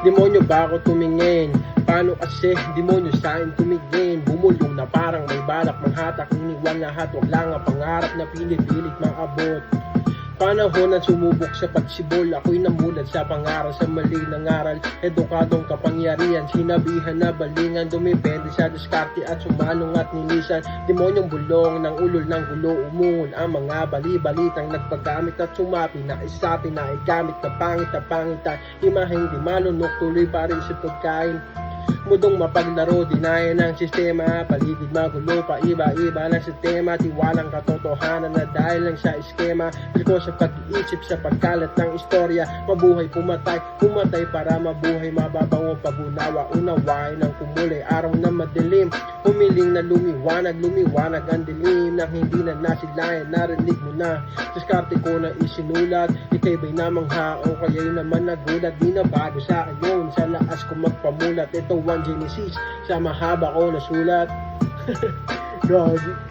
Demonyo ba ako tumingin? Paano kasi demonyo sa'kin tumingin? Bumulong na parang may balak manghatak, iniwan lahat, wag lang ang pangarap na pilit-pilit maabot. Panahon na sumubok sa pagsibol, ako'y namulat sa pangaral, sa mali ng aral. Edukadong kapangyarihan, sinabihan na balingan, dumipende sa diskarte at sumanong at nilisan. Demonyong bulong ng ulol ng gulo, umungon ang mga bali-balitang nagpagamit at sumapi na isapi na igamit na pangitan. Imaheng di malunok, tuloy pa rin sa pagkain. Mudong mapaglaro, dinaya ng sistema, paligid magulo, pa iba-iba ng sistema, tiwalang katotohanan na dahil lang sa eskema. Liko sa pag-iisip sa pagkalat ng istorya, mabuhay pumatay para mabuhay, mababango pag-unawa, unawain ng kumulay, araw na madilim, humiling na lumiwanag ang dilim, nang hindi na nasilayan, narinig mo na, diskarte ko na isinulat, ikay ba'y namang hao, kaya'y naman nagulat, di na bago sa ayon, sa lakas ko magpamulat, ito 1 Genesis, sa mahaba ko na sulat. God.